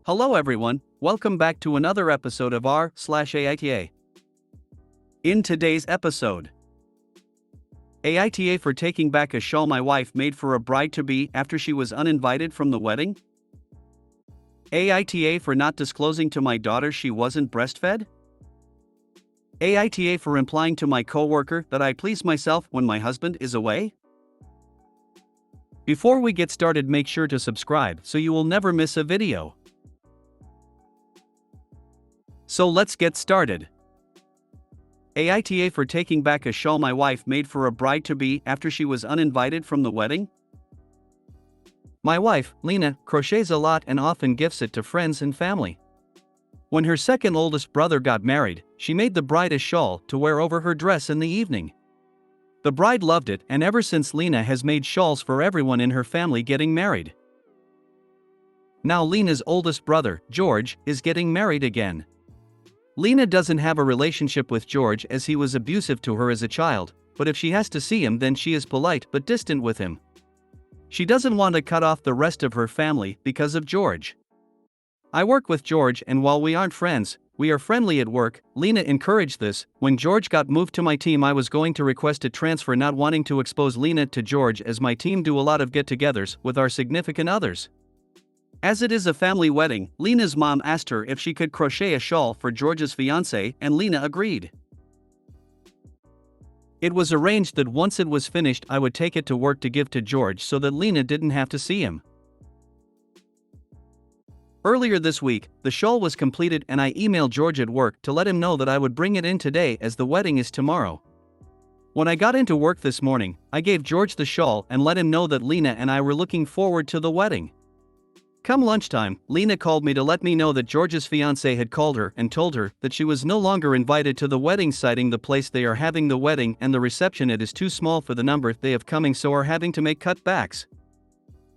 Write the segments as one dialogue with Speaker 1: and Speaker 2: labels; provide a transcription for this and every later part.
Speaker 1: Hello everyone, welcome back to another episode of r/AITA. In today's episode, AITA for taking back a shawl my wife made for a bride-to-be after she was uninvited from the wedding? AITA for not disclosing to my daughter she wasn't breastfed? AITA for implying to my coworker that I please myself when my husband is away? Before we get started, make sure to subscribe so you will never miss a video. So let's get started. AITA for taking back a shawl my wife made for a bride-to-be after she was uninvited from the wedding? My wife, Lena, crochets a lot and often gifts it to friends and family. When her second oldest brother got married, she made the bride a shawl to wear over her dress in the evening. The bride loved it, and ever since Lena has made shawls for everyone in her family getting married. Now Lena's oldest brother, George, is getting married again. Lena doesn't have a relationship with George as he was abusive to her as a child, but if she has to see him then she is polite but distant with him. She doesn't want to cut off the rest of her family because of George. I work with George, and while we aren't friends, we are friendly at work. Lena encouraged this. When George got moved to my team, I was going to request a transfer, not wanting to expose Lena to George as my team do a lot of get-togethers with our significant others. As it is a family wedding, Lena's mom asked her if she could crochet a shawl for George's fiancé, and Lena agreed. It was arranged that once it was finished I would take it to work to give to George so that Lena didn't have to see him. Earlier this week, the shawl was completed and I emailed George at work to let him know that I would bring it in today as the wedding is tomorrow. When I got into work this morning, I gave George the shawl and let him know that Lena and I were looking forward to the wedding. Come lunchtime, Lena called me to let me know that George's fiancé had called her and told her that she was no longer invited to the wedding, citing the place they are having the wedding and the reception it is too small for the number they have coming, so are having to make cutbacks.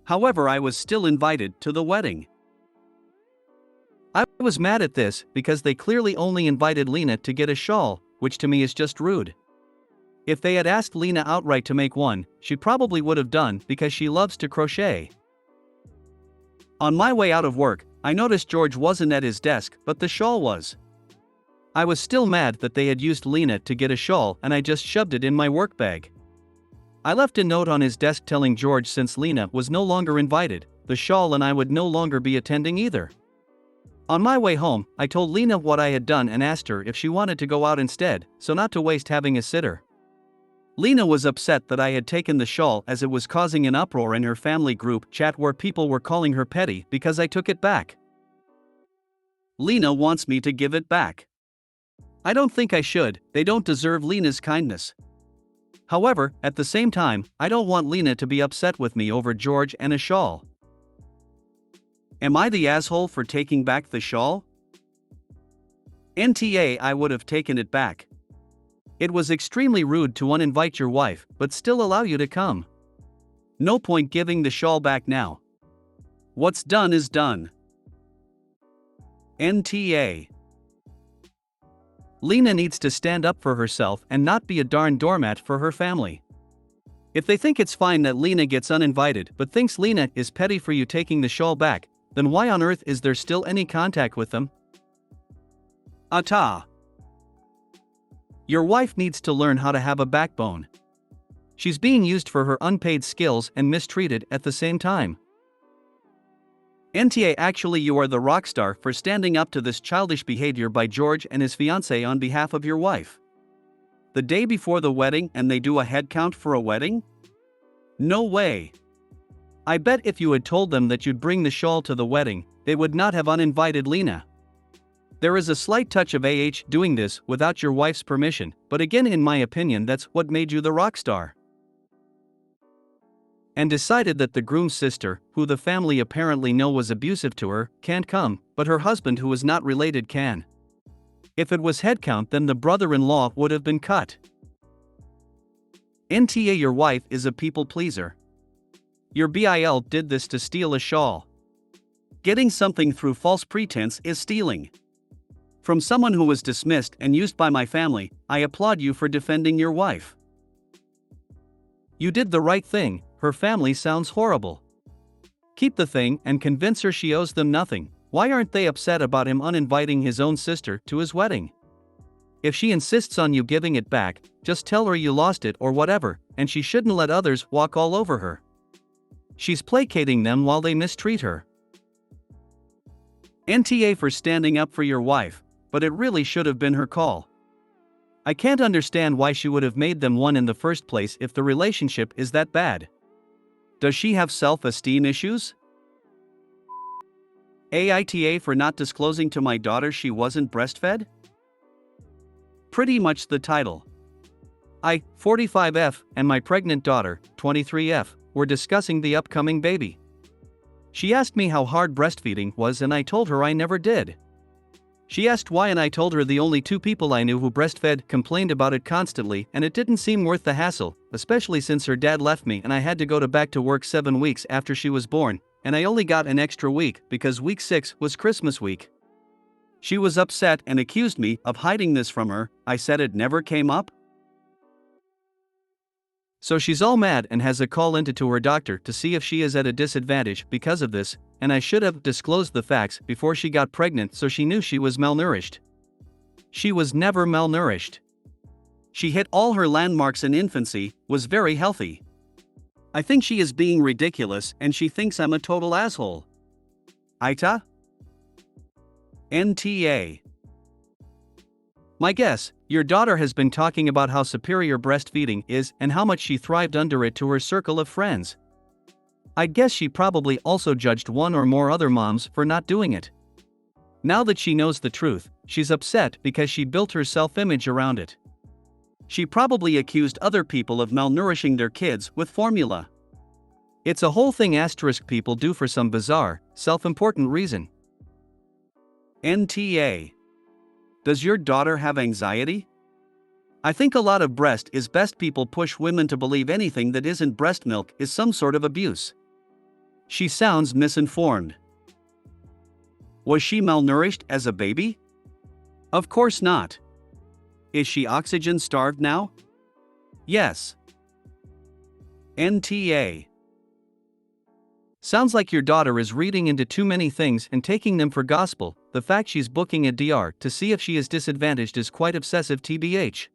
Speaker 1: However, I was still invited to the wedding. I was mad at this because they clearly only invited Lena to get a shawl, which to me is just rude. If they had asked Lena outright to make one, she probably would have done because she loves to crochet. On my way out of work, I noticed George wasn't at his desk, but the shawl was. I was still mad that they had used Lena to get a shawl and I just shoved it in my work bag. I left a note on his desk telling George since Lena was no longer invited, the shawl and I would no longer be attending either. On my way home, I told Lena what I had done and asked her if she wanted to go out instead, so not to waste having a sitter. Lena was upset that I had taken the shawl as it was causing an uproar in her family group chat where people were calling her petty because I took it back. Lena wants me to give it back. I don't think I should, they don't deserve Lena's kindness. However, at the same time, I don't want Lena to be upset with me over George and a shawl. Am I the asshole for taking back the shawl? NTA, I would have taken it back. It was extremely rude to uninvite your wife, but still allow you to come. No point giving the shawl back now. What's done is done. NTA. Lena needs to stand up for herself and not be a darn doormat for her family. If they think it's fine that Lena gets uninvited but thinks Lena is petty for you taking the shawl back, then why on earth is there still any contact with them? AITA. Your wife needs to learn how to have a backbone. She's being used for her unpaid skills and mistreated at the same time. NTA, actually you are the rock star for standing up to this childish behavior by George and his fiancée on behalf of your wife. The day before the wedding and they do a head count for a wedding? No way. I bet if you had told them that you'd bring the shawl to the wedding, they would not have uninvited Lena. There is a slight touch of doing this without your wife's permission, but again in my opinion that's what made you the rock star. And decided that the groom's sister, who the family apparently know was abusive to her, can't come, but her husband who is not related can. If it was headcount then the brother-in-law would have been cut. NTA, your wife is a people pleaser. Your BIL did this to steal a shawl. Getting something through false pretense is stealing. From someone who was dismissed and used by my family, I applaud you for defending your wife. You did the right thing, her family sounds horrible. Keep the thing and convince her she owes them nothing. Why aren't they upset about him uninviting his own sister to his wedding? If she insists on you giving it back, just tell her you lost it or whatever, and she shouldn't let others walk all over her. She's placating them while they mistreat her. NTA for standing up for your wife, but it really should have been her call. I can't understand why she would have made them one in the first place if the relationship is that bad. Does she have self-esteem issues? AITA for not disclosing to my daughter she wasn't breastfed? Pretty much the title. I, 45F, and my pregnant daughter, 23F, were discussing the upcoming baby. She asked me how hard breastfeeding was and I told her I never did. She asked why and I told her the only two people I knew who breastfed complained about it constantly and it didn't seem worth the hassle, especially since her dad left me and I had to go back to work 7 weeks after she was born, and I only got an extra week because week 6 was Christmas week. She was upset and accused me of hiding this from her. I said it never came up. So she's all mad and has a call into to her doctor to see if she is at a disadvantage because of this, and I should have disclosed the facts before she got pregnant so she knew she was malnourished. She was never malnourished. She hit all her landmarks in infancy, was very healthy. I think she is being ridiculous and she thinks I'm a total asshole. AITA? NTA. My guess, your daughter has been talking about how superior breastfeeding is and how much she thrived under it to her circle of friends. I guess she probably also judged one or more other moms for not doing it. Now that she knows the truth, she's upset because she built her self-image around it. She probably accused other people of malnourishing their kids with formula. It's a whole thing asterisk people do for some bizarre, self-important reason. NTA. Does your daughter have anxiety? I think a lot of breast is best people push women to believe anything that isn't breast milk is some sort of abuse. She sounds misinformed. Was she malnourished as a baby? Of course not. Is she oxygen starved now? Yes. NTA. Sounds like your daughter is reading into too many things and taking them for gospel. The fact she's booking a DR to see if she is disadvantaged is quite obsessive tbh.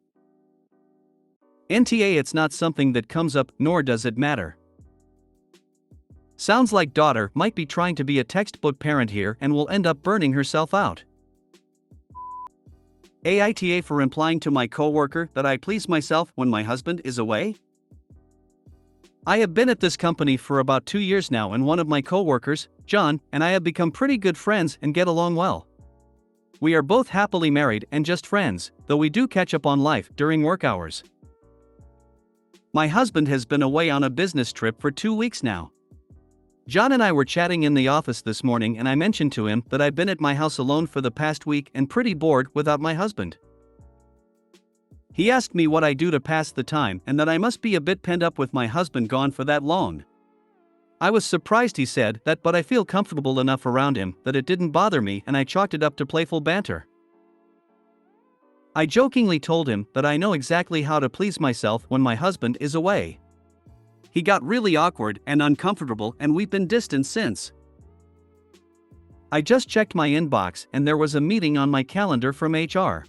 Speaker 1: NTA. It's not something that comes up, nor does it matter. Sounds like daughter might be trying to be a textbook parent here and will end up burning herself out. AITA for implying to my coworker that I please myself when my husband is away? I have been at this company for about 2 years now and one of my coworkers, John, and I have become pretty good friends and get along well. We are both happily married and just friends, though we do catch up on life during work hours. My husband has been away on a business trip for 2 weeks now. John and I were chatting in the office this morning and I mentioned to him that I've been at my house alone for the past week and pretty bored without my husband. He asked me what I do to pass the time and that I must be a bit pent up with my husband gone for that long. I was surprised he said that, but I feel comfortable enough around him that it didn't bother me and I chalked it up to playful banter. I jokingly told him that I know exactly how to please myself when my husband is away. He got really awkward and uncomfortable and we've been distant since. I just checked my inbox and there was a meeting on my calendar from HR.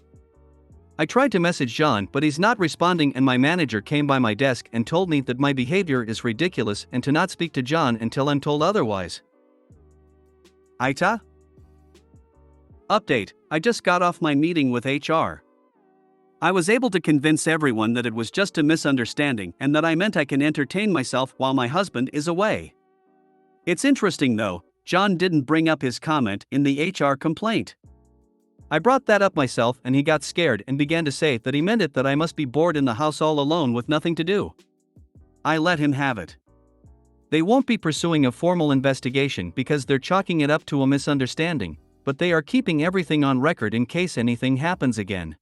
Speaker 1: I tried to message John but he's not responding and my manager came by my desk and told me that my behavior is ridiculous and to not speak to John until I'm told otherwise. AITA? Update: I just got off my meeting with HR. I was able to convince everyone that it was just a misunderstanding and that I meant I can entertain myself while my husband is away. It's interesting though, John didn't bring up his comment in the HR complaint. I brought that up myself and he got scared and began to say that he meant it, that I must be bored in the house all alone with nothing to do. I let him have it. They won't be pursuing a formal investigation because they're chalking it up to a misunderstanding, but they are keeping everything on record in case anything happens again.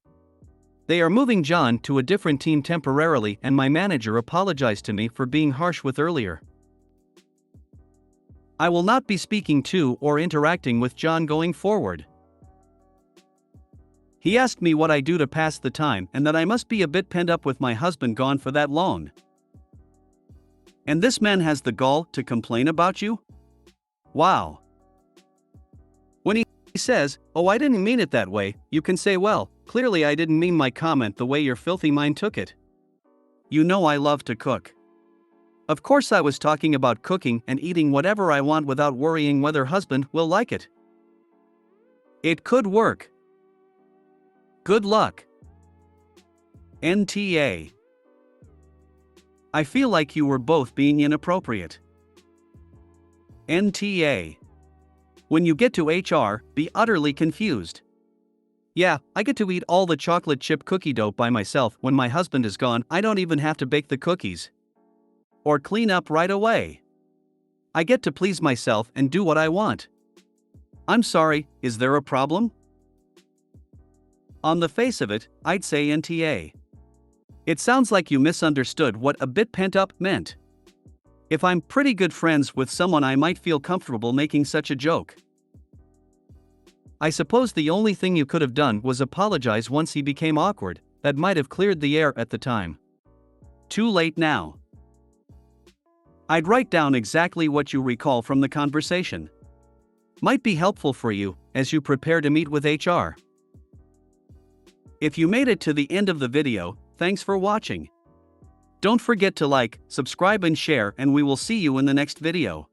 Speaker 1: They are moving John to a different team temporarily and my manager apologized to me for being harsh with earlier. I will not be speaking to or interacting with John going forward. He asked me what I do to pass the time and that I must be a bit pent up with my husband gone for that long. And this man has the gall to complain about you? Wow. When he says, "Oh, I didn't mean it that way," you can say, "Well, clearly I didn't mean my comment the way your filthy mind took it. You know I love to cook. Of course I was talking about cooking and eating whatever I want without worrying whether husband will like it. It could work. Good luck. NTA. I feel like you were both being inappropriate. NTA. When you get to HR, be utterly confused. Yeah, I get to eat all the chocolate chip cookie dough by myself. When my husband is gone, I don't even have to bake the cookies or clean up right away. I get to please myself and do what I want. I'm sorry, is there a problem? On the face of it, I'd say NTA. It sounds like you misunderstood what "a bit pent up" meant. If I'm pretty good friends with someone, I might feel comfortable making such a joke. I suppose the only thing you could have done was apologize once he became awkward. That might have cleared the air at the time. Too late now. I'd write down exactly what you recall from the conversation. Might be helpful for you as you prepare to meet with HR. If you made it to the end of the video, thanks for watching. Don't forget to like, subscribe and share, and we will see you in the next video.